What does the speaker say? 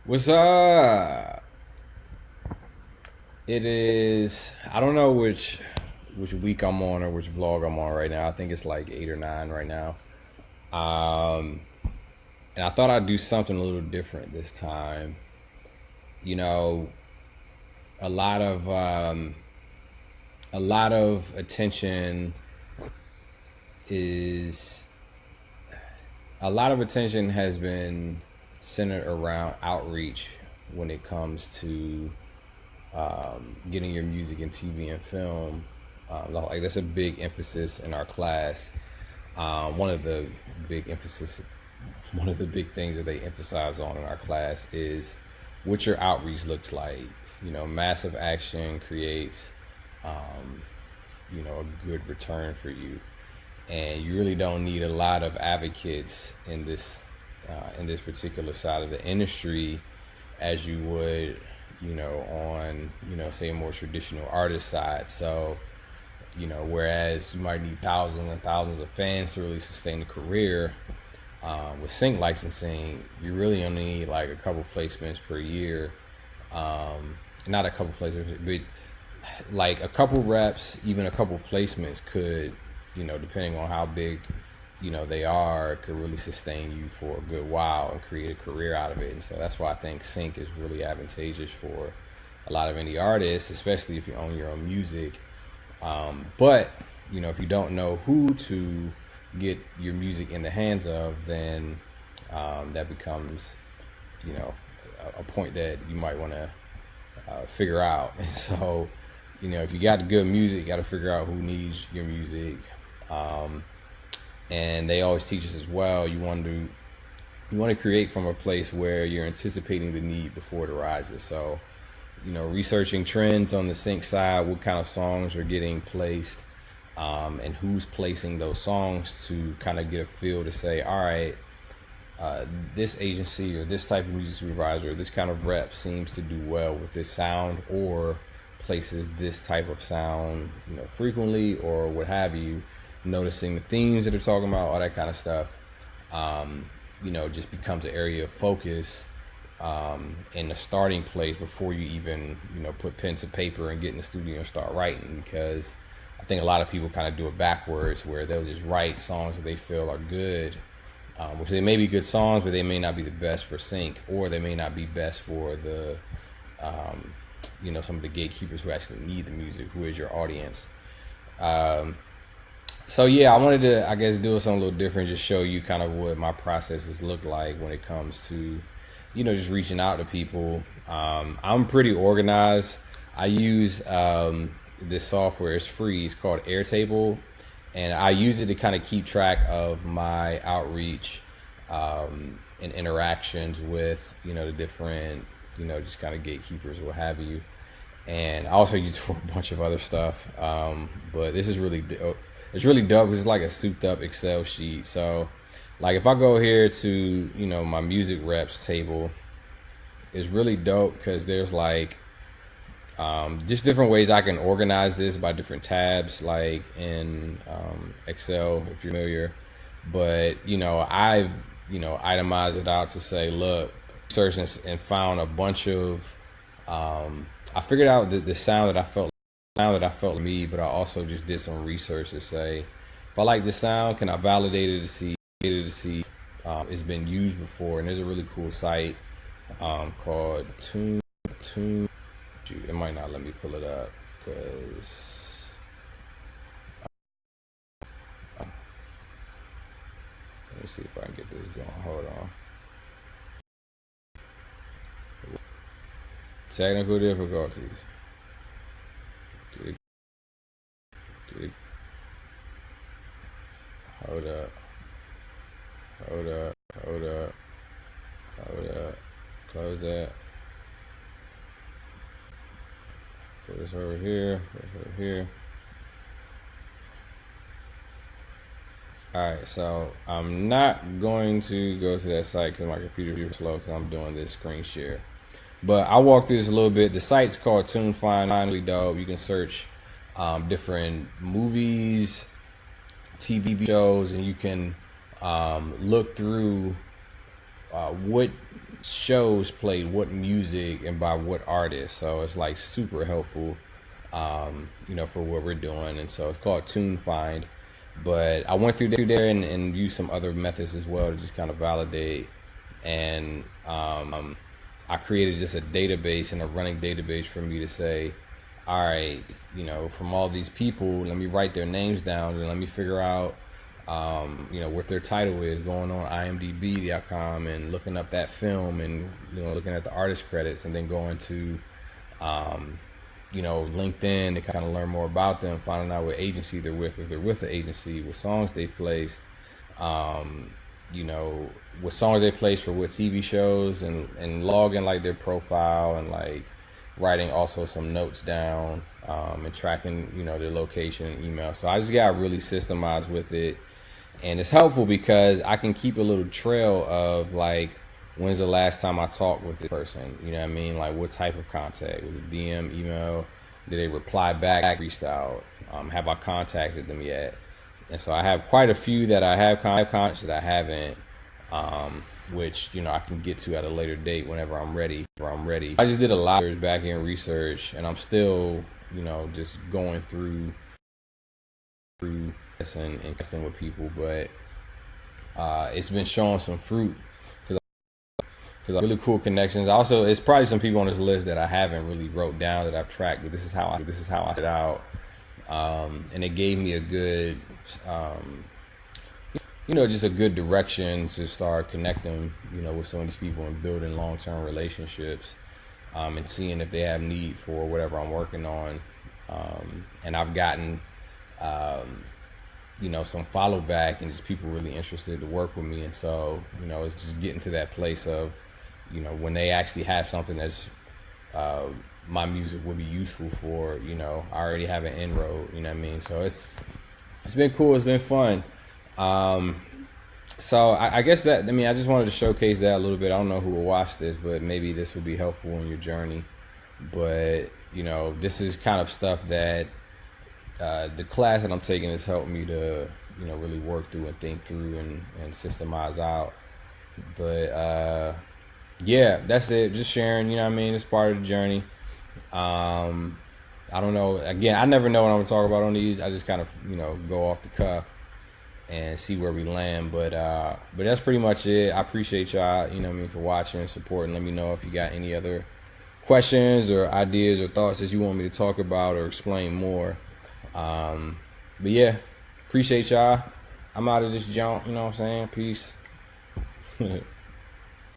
What's up? It is. I don't know which week I'm on or which vlog I'm on right now. I think it's like 8 or 9 right now. Um, and I thought I'd do something a little different this time. You know, a lot of um, a lot of attention is a lot of attention has been centered around outreach when it comes to getting your music in TV and film. Like that's a big emphasis in our class. One of the big emphasis, one of the big things that they emphasize on in our class is what your outreach looks like. Massive action creates, um, a good return for you, and you really don't need a lot of advocates in this particular side of the industry as you would on say a more traditional artist side. So whereas you might need thousands and thousands of fans to really sustain a career, with sync licensing you really only need like a couple placements per year. Not a couple placements, but like a couple reps, even a couple placements could, depending on how big they are, could really sustain you for a good while and create a career out of it. And so that's why I think sync is really advantageous for a lot of indie artists, especially if you own your own music. But if you don't know who to get your music in the hands of, then that becomes a point that you might want to figure out. And so if you got good music, you got to figure out who needs your music. And they always teach us as well, you want to create from a place where you're anticipating the need before it arises. So researching trends on the sync side, what kind of songs are getting placed, and who's placing those songs, to kind of get a feel to say, all right, this agency or this type of music supervisor or this kind of rep seems to do well with this sound, or places this type of sound frequently, or what have you. Noticing the themes that they're talking about, all that kind of stuff, just becomes an area of focus, in the starting place before you even put pen to paper and get in the studio and start writing. Because I think a lot of people kind of do it backwards, where they'll just write songs that they feel are good, which they may be good songs, but they may not be the best for sync, or they may not be best for the some of the gatekeepers who actually need the music, who is your audience. So yeah, I wanted to, I guess, do something a little different, just show you kind of what my processes look like when it comes to, just reaching out to people. I'm pretty organized. I use this software. It's free. It's called Airtable, and I use it to kind of keep track of my outreach, and interactions with the different just kind of gatekeepers or what have you. And I also use it for a bunch of other stuff. But this is really it's really dope. It's like a souped up Excel sheet. So like if I go here to my music reps table, it's really dope because there's like just different ways I can organize this by different tabs, like in Excel, if you're familiar. But I've itemized it out to say, look, searched and found a bunch of I figured out the sound that I felt me, but I also just did some research to say, if I like this sound, can I validate it to see it's been used before. And there's a really cool site called Tune. It might not let me pull it up because let me see if I can get this going. Hold on. Technical difficulties. Get it. Hold up. Close that. Put this over here. Alright, so I'm not going to go to that site because my computer is slow because I'm doing this screen share. But I'll walk through this a little bit. The site's called TuneFind. Really dope. You can search different movies, TV shows, and you can look through what shows played what music and by what artists. So it's like super helpful, for what we're doing. And so it's called Tune Find. But I went through there and used some other methods as well to just kind of validate. And I created just a database and a running database for me to say, all right, from all these people, let me write their names down and let me figure out, what their title is, going on IMDb.com and looking up that film and, looking at the artist credits, and then going to, LinkedIn to kind of learn more about them, finding out what agency they're with, if they're with the agency, what songs they've placed, what songs they placed for what TV shows, and logging like their profile and like writing also some notes down, and tracking, their location and email. So I just got really systemized with it. And it's helpful because I can keep a little trail of like, when's the last time I talked with this person? You know what I mean? Like what type of contact? Was it DM, email? Did they reply back, reached out? Have I contacted them yet? And so I have quite a few that I have contacts that I haven't, which, I can get to at a later date whenever I'm ready. I just did a lot of back end research, and I'm still, just going through this and connecting with people, but it's been showing some fruit because really cool connections. Also, it's probably some people on this list that I haven't really wrote down that I've tracked, but this is how I set out, and it gave me a good, just a good direction to start connecting, with some of these people and building long-term relationships, and seeing if they have need for whatever I'm working on, and I've gotten, some follow back and just people really interested to work with me. And so, it's just getting to that place of, when they actually have something that's, my music would be useful for, I already have an inroad, you know what I mean? So it's been cool. It's been fun. So I guess I just wanted to showcase that a little bit. I don't know who will watch this, but maybe this will be helpful in your journey. But, this is kind of stuff that, the class that I'm taking has helped me to, really work through and think through and systemize out. But, yeah, that's it. Just sharing, it's part of the journey. I don't know. Again, I never know what I'm going to talk about on these. I just kind of, go off the cuff and see where we land. But that's pretty much it. I appreciate y'all, for watching and supporting. Let me know if you got any other questions or ideas or thoughts that you want me to talk about or explain more. But yeah, appreciate y'all. I'm out of this junk, you know what I'm saying? Peace.